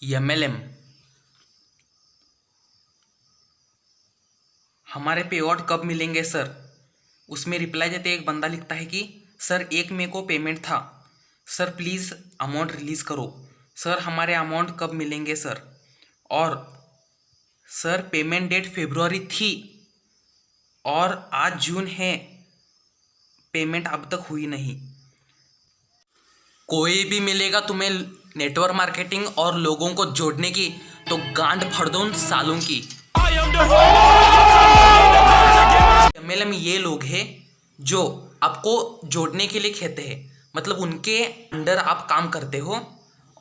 MLM हमारे payout कब मिलेंगे सर। उसमें रिप्लाई देते एक बंदा लिखता है कि सर 1 मई को पेमेंट था, सर प्लीज़ अमाउंट रिलीज़ करो। सर हमारे अमाउंट कब मिलेंगे सर। और सर पेमेंट डेट फरवरी थी और आज जून है, पेमेंट अब तक हुई नहीं। कोई भी मिलेगा तुम्हें नेटवर्क मार्केटिंग और लोगों को जोड़ने की तो गांड फड़ दो उन सालों की। एमएलएम ये लोग हैं जो आपको जोड़ने के लिए कहते हैं, मतलब उनके अंडर आप काम करते हो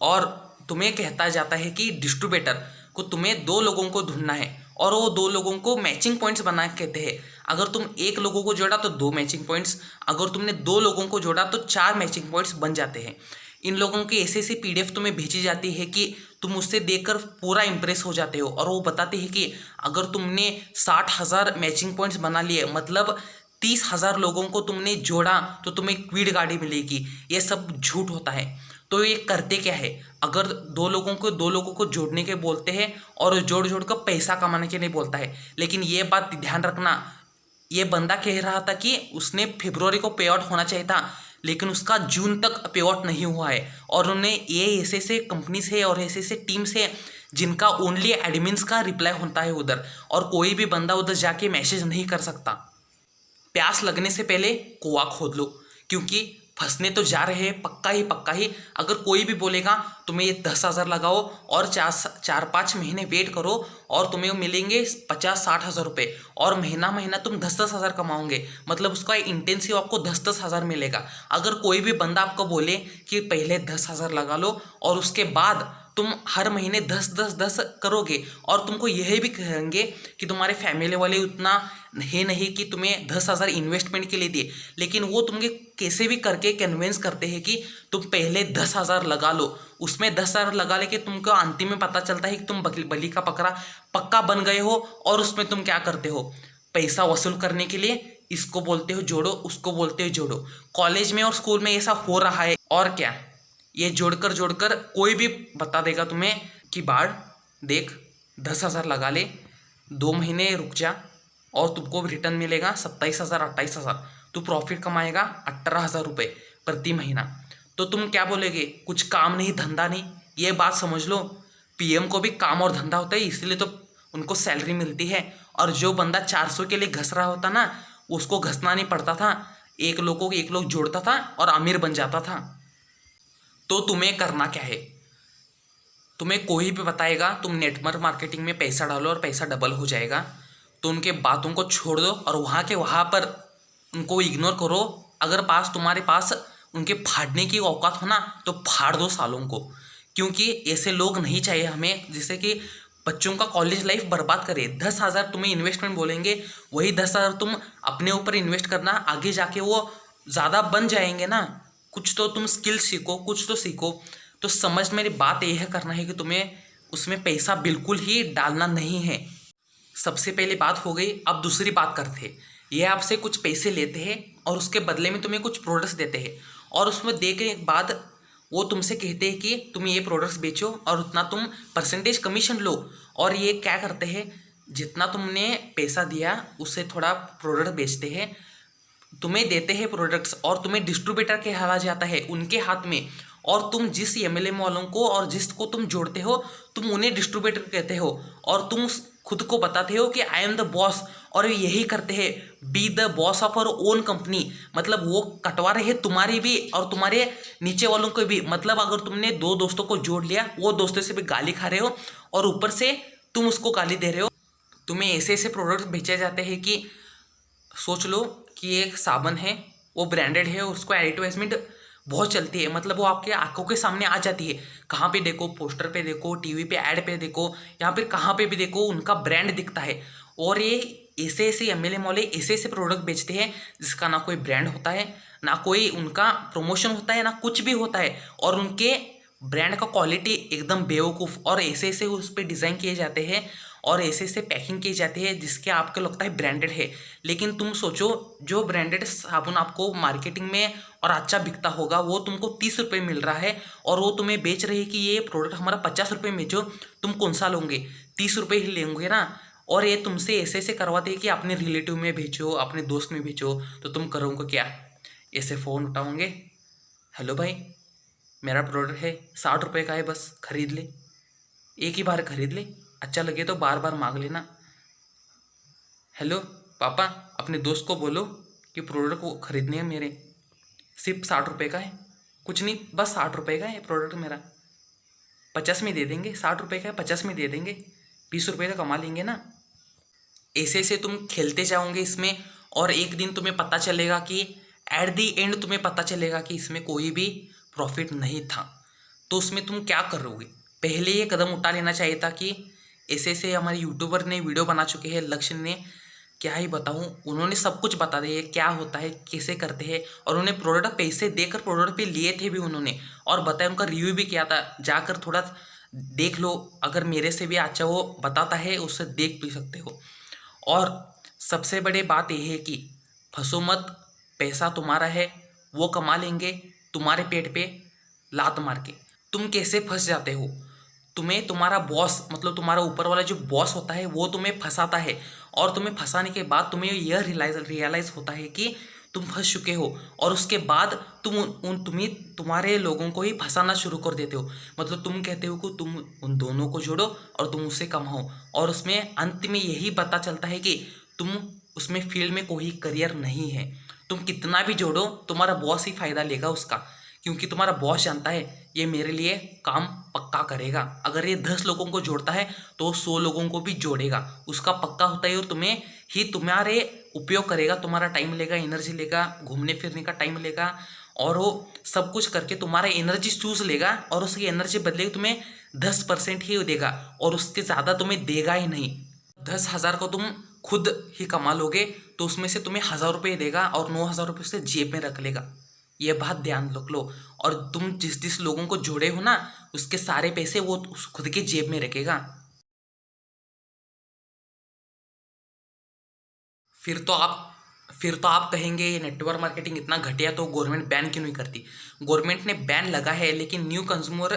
और तुम्हें कहता जाता है कि डिस्ट्रीब्यूटर को तुम्हें 2 लोगों को ढूंढना है और वो 2 लोगों को मैचिंग पॉइंट्स बना के कहते हैं। अगर तुम 1 लोगों को जोड़ा तो 2 मैचिंग पॉइंट्स, अगर तुमने 2 लोगों को जोड़ा तो 4 मैचिंग पॉइंट्स बन जाते हैं। इन लोगों की ऐसी पीडीएफ तुम्हें भेजी जाती है कि तुम उससे देखकर पूरा इंप्रेस हो जाते हो और वो बताते हैं कि अगर तुमने 60,000 मैचिंग पॉइंट्स बना लिए, मतलब 30,000 लोगों को तुमने जोड़ा तो तुम्हें क्विड गाड़ी मिलेगी। ये सब झूठ होता है। तो ये करते क्या है, अगर 2 लोगों को जोड़ने के बोलते हैं और जोड़ जोड़ कर पैसा कमाने के नहीं बोलता है। लेकिन ये बात ध्यान रखना, ये बंदा कह रहा था कि उसने फरवरी को पे आउट होना चाहिए था, लेकिन उसका जून तक पे आउट नहीं हुआ है। और उन्हें ये ऐसे कंपनीज है और ऐसे टीम्स है जिनका ओनली एडमिन्स का रिप्लाई होता है उधर, और कोई भी बंदा उधर जाके मैसेज नहीं कर सकता। प्यास लगने से पहले कुआं खोद लो, क्योंकि फंसने तो जा रहे हैं पक्का ही। अगर कोई भी बोलेगा तुम्हें ये 10,000 लगाओ और 4-5 महीने वेट करो और तुम्हें मिलेंगे 50-60 हज़ार रुपये और महीना तुम 10-10 हज़ार कमाओगे, मतलब उसका इंटेंसिव आपको 10-10 हज़ार मिलेगा। अगर कोई भी बंदा आपको बोले कि पहले 10,000 लगा लो और उसके बाद तुम हर महीने 10-10-10 करोगे, और तुमको यह भी कहेंगे कि तुम्हारे फैमिली वाले उतना है नहीं कि तुम्हें 10,000 इन्वेस्टमेंट के लिए दिए, लेकिन वो तुम्हें कैसे भी करके कन्विंस करते हैं कि तुम पहले 10,000 लगा लो। उसमें 10,000 लगा लेके तुमको अंतिम में पता चलता है कि तुम बलि का बकरा पक्का बन गए हो। और उसमें तुम क्या करते हो, पैसा वसूल करने के लिए इसको बोलते हो जोड़ो, उसको बोलते हो जोड़ो। कॉलेज में और स्कूल में ऐसा हो रहा है। और क्या, ये जोड़कर कोई भी बता देगा तुम्हें कि बाढ़ देख 10,000 लगा ले, 2 महीने रुक जा और तुमको रिटर्न मिलेगा 27,000-28,000, तू प्रॉफिट कमाएगा 18,000 रुपये प्रति महीना। तो तुम क्या बोलोगे, कुछ काम नहीं धंधा नहीं। ये बात समझ लो, पीएम को भी काम और धंधा होता है, इसलिए तो उनको सैलरी मिलती है। और जो बंदा 400 के लिए घस रहा होता ना, उसको घसना नहीं पड़ता था, एक लोग जोड़ता था और अमीर बन जाता था। तो तुम्हें करना क्या है, तुम्हें कोई भी बताएगा तुम नेटवर्क मार्केटिंग में पैसा डालो और पैसा डबल हो जाएगा, तो उनके बातों को छोड़ दो और वहाँ पर उनको इग्नोर करो। अगर तुम्हारे पास उनके फाड़ने की औकात हो ना तो फाड़ दो सालों को, क्योंकि ऐसे लोग नहीं चाहिए हमें, जिससे कि बच्चों का कॉलेज लाइफ बर्बाद करे। 10,000 तुम्हें इन्वेस्टमेंट बोलेंगे, वही 10,000 तुम अपने ऊपर इन्वेस्ट करना, आगे जाके वो ज़्यादा बन जाएंगे ना। कुछ तो तुम स्किल सीखो, कुछ तो सीखो। तो समझ मेरी बात यह करना है कि तुम्हें उसमें पैसा बिल्कुल ही डालना नहीं है। सबसे पहले बात हो गई। अब दूसरी बात करते, ये आपसे कुछ पैसे लेते हैं और उसके बदले में तुम्हें कुछ प्रोडक्ट्स देते हैं, और उसमें देने के बाद वो तुमसे कहते हैं कि तुम ये प्रोडक्ट्स बेचो और उतना तुम परसेंटेज कमीशन लो। और ये क्या करते हैं, जितना तुमने पैसा दिया उससे थोड़ा प्रोडक्ट बेचते हैं, तुम्हें देते हैं प्रोडक्ट्स और तुम्हें डिस्ट्रीब्यूटर के हाथ जाता है उनके हाथ में। और तुम जिस एमएलएम वालों को और जिसको तुम जोड़ते हो तुम उन्हें डिस्ट्रीब्यूटर कहते हो, और तुम खुद को बताते हो कि आई एम द बॉस। और यही करते हैं, be the boss of our own company, मतलब वो कटवा रहे हैं तुम्हारी भी और तुम्हारे नीचे वालों को भी। मतलब अगर तुमने 2 दोस्तों को जोड़ लिया, वो दोस्तों से भी गाली खा रहे हो और ऊपर से तुम उसको गाली दे रहे हो। तुम्हें ऐसे प्रोडक्ट्स बेचे जाते हैं कि सोच लो कि एक साबुन है, वो ब्रांडेड है, उसको एडवर्टाइजमेंट बहुत चलती है, मतलब वो आपके आंखों के सामने आ जाती है। कहाँ पे देखो, पोस्टर पे देखो, टीवी पे ऐड पे देखो, या फिर कहाँ पे भी देखो उनका ब्रांड दिखता है। और ये ऐसे एमएलएम वाले ऐसे प्रोडक्ट बेचते हैं जिसका ना कोई ब्रांड होता है, ना कोई उनका प्रमोशन होता है, ना कुछ भी होता है। और उनके ब्रांड का क्वालिटी एकदम बेवकूफ़, और ऐसे उस पर डिज़ाइन किए जाते हैं और ऐसे ऐसे पैकिंग की जाती है जिसके आपको लगता है ब्रांडेड है, लेकिन तुम सोचो जो ब्रांडेड साबुन आपको मार्केटिंग में और अच्छा बिकता होगा वो तुमको 30 रुपये मिल रहा है और वो तुम्हें बेच रहे हैं कि ये प्रोडक्ट हमारा 50 रुपये में, जो तुम कौन सा लोगे? 30 रुपये ही लेंगे ना। और ये तुमसे ऐसे ऐसे करवाते हैं कि अपने रिलेटिव में भेजो, अपने दोस्त में भेजो, तो तुम करोगे क्या? ऐसे फ़ोन उठाओगे, हेलो भाई मेरा प्रोडक्ट है 60 रुपये का है, बस खरीद ले, एक ही बार खरीद ले, अच्छा लगे तो बार बार मांग लेना। हेलो पापा अपने दोस्त को बोलो कि प्रोडक्ट को खरीदने है मेरे, सिर्फ 60 रुपये का है, कुछ नहीं बस 60 रुपये का है प्रोडक्ट मेरा, 50 में दे देंगे, 60 रुपये का है 50 में दे देंगे, 20 रुपये का कमा लेंगे ना। ऐसे ऐसे तुम खेलते जाओगे इसमें, और एक दिन तुम्हें पता चलेगा कि एट दी एंड तुम्हें पता चलेगा कि इसमें कोई भी प्रॉफिट नहीं था। तो उसमें तुम क्या करोगे? पहले ये कदम उठा लेना चाहिए था कि ऐसे ऐसे हमारे यूट्यूबर ने वीडियो बना चुके हैं, लक्ष्य ने, क्या ही बताऊं, उन्होंने सब कुछ बता दिया क्या होता है, कैसे करते हैं, और उन्हें प्रोडक्ट पैसे देकर प्रोडक्ट पे लिए थे भी उन्होंने, और बताया, उनका रिव्यू भी किया था, जाकर थोड़ा देख लो, अगर मेरे से भी अच्छा वो बताता है उससे देख भी सकते हो। और सबसे बड़ी बात यह है कि फंसो मत, पैसा तुम्हारा है, वो कमा लेंगे तुम्हारे पेट पे लात मार के। तुम कैसे फंस जाते हो? तुम्हें तुम्हारा बॉस, मतलब तुम्हारा ऊपर वाला जो बॉस होता है वो तुम्हें फंसाता है, और तुम्हें फंसाने के बाद तुम्हें यह रियलाइज होता है कि तुम फंस चुके हो, और उसके बाद तुम्हें तुम्हारे लोगों को ही फंसाना शुरू कर देते हो। मतलब तुम कहते हो कि तुम उन दोनों को जोड़ो और तुम उससे कमाओ, और उसमें अंत में यही पता चलता है कि तुम उसमें फील्ड में कोई करियर नहीं है। तुम कितना भी जोड़ो तुम्हारा बॉस ही फायदा लेगा उसका, क्योंकि तुम्हारा बॉस जानता है ये मेरे लिए काम पक्का करेगा। अगर ये 10 लोगों को जोड़ता है तो 100 लोगों को भी जोड़ेगा, उसका पक्का होता है, और तुम्हें ही तुम्हारे उपयोग करेगा, तुम्हारा टाइम लेगा, एनर्जी लेगा, घूमने फिरने का टाइम लेगा, और वो सब कुछ करके तुम्हारा एनर्जी चूस लेगा, और उसकी एनर्जी बदले तुम्हें 10% ही देगा, और उसके ज़्यादा तुम्हें देगा ही नहीं। 10,000 को तुम खुद ही कमा लोगे तो उसमें से तुम्हें 1,000 रुपये देगा, और 9,000 रुपये उसे जेब में रख लेगा। ये बात ध्यान रख लो। और तुम जिस जिस लोगों को जोड़े हो ना, उसके सारे पैसे वो खुद के जेब में रखेगा। फिर तो आप कहेंगे ये नेटवर्क मार्केटिंग इतना घटिया, तो गवर्नमेंट बैन क्यों नहीं करती? गवर्नमेंट ने बैन लगा है, लेकिन न्यू कंज्यूमर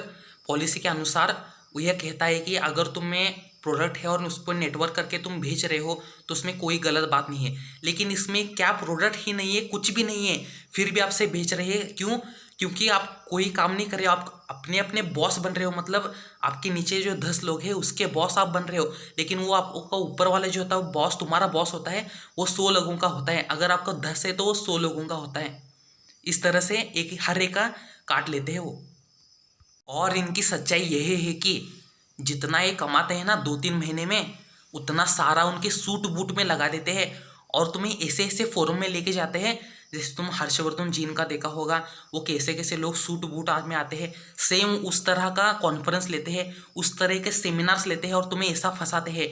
पॉलिसी के अनुसार वो यह कहता है कि अगर तुम्हें प्रोडक्ट है और उस पर नेटवर्क करके तुम भेज रहे हो तो उसमें कोई गलत बात नहीं है। लेकिन इसमें क्या प्रोडक्ट ही नहीं है, कुछ भी नहीं है, फिर भी आपसे भेज रहे हैं, क्यों? क्योंकि आप कोई काम नहीं कर रहे हो, आप अपने अपने बॉस बन रहे हो। मतलब आपके नीचे जो 10 लोग हैं उसके बॉस आप बन रहे हो, लेकिन वो आपका ऊपर वाले जो होता है वो बॉस, तुम्हारा बॉस होता है, वो 100 लोगों का होता है। अगर आपका 10 है तो वो 100 लोगों का होता है। इस तरह से हर एक का काट लेते हैं वो। और इनकी सच्चाई यही है कि जितना ये कमाते हैं ना 2-3 महीने में, उतना सारा उनके सूट बूट में लगा देते हैं, और तुम्हें ऐसे ऐसे फोरम में लेके जाते हैं। जैसे तुम हर्षवर्धन जी का देखा होगा, वो कैसे कैसे लोग सूट बूट आज में आते हैं, सेम उस तरह का कॉन्फ्रेंस लेते हैं, उस तरह के सेमिनार्स लेते हैं, और तुम्हें ऐसा फंसाते हैं,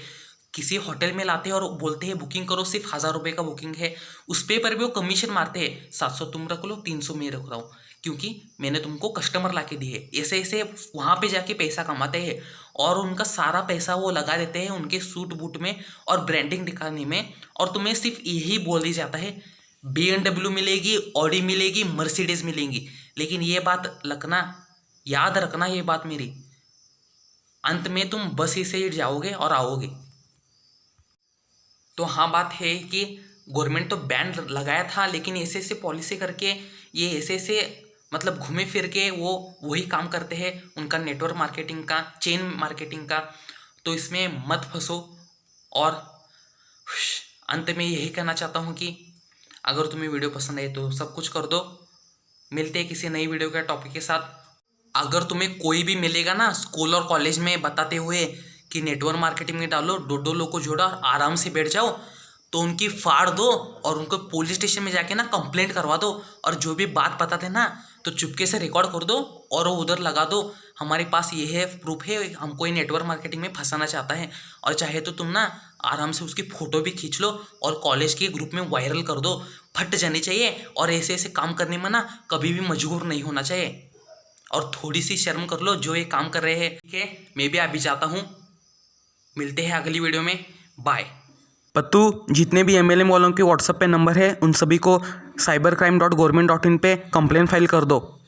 किसी होटल में लाते हैं और बोलते हैं बुकिंग करो, सिर्फ 1,000 रुपये का बुकिंग है, उस पे पर भी वो कमीशन मारते हैं, 700 तुम रख लो, 300 मैं रख रहा हूँ, क्योंकि मैंने तुमको कस्टमर ला के दिए। ऐसे ऐसे वहाँ पे जाके पैसा कमाते हैं, और उनका सारा पैसा वो लगा देते हैं उनके सूट बूट में और ब्रांडिंग दिखाने में। और तुम्हें सिर्फ यही बोल दिया जाता है BMW मिलेगी, ऑडी मिलेगी, मर्सिडीज मिलेंगी, लेकिन ये बात रखना, याद रखना ये बात मेरी, अंत में तुम बस ही से जाओगे और आओगे। तो हाँ, बात है कि गवर्नमेंट तो बैन लगाया था, लेकिन ऐसे ऐसे पॉलिसी करके ये ऐसे ऐसे मतलब घूमे फिर के वो वही काम करते हैं, उनका नेटवर्क मार्केटिंग का, चेन मार्केटिंग का। तो इसमें मत फंसो। और अंत में यही कहना चाहता हूँ कि अगर तुम्हें वीडियो पसंद आए तो सब कुछ कर दो। मिलते हैं किसी नई वीडियो के टॉपिक के साथ। अगर तुम्हें कोई भी मिलेगा ना स्कूल और कॉलेज में बताते हुए कि नेटवर्क मार्केटिंग में डालो, 2-2 लोग को जोड़ा और आराम से बैठ जाओ, तो उनकी फाड़ दो और उनको पुलिस स्टेशन में जाके ना कंप्लेंट करवा दो। और जो भी बात बताते ना तो चुपके से रिकॉर्ड कर दो और वो उधर लगा दो, हमारे पास ये है प्रूफ है, हमको ये नेटवर्क मार्केटिंग में फंसाना चाहता है। और चाहे तो तुम ना आराम से उसकी फ़ोटो भी खींच लो और कॉलेज के ग्रुप में वायरल कर दो। फट जानी चाहिए, और ऐसे ऐसे काम करने में ना कभी भी मजबूर नहीं होना चाहिए, और थोड़ी सी शर्म कर लो जो ये काम कर रहे हैं। ठीक है, मैं भी अभी जाता हूँ। मिलते हैं अगली वीडियो में, बाय। पत्तू, जितने भी MLM वालों के व्हाट्सएप पे नंबर है उन सभी को cybercrime.government.in पे कंप्लेन फाइल कर दो।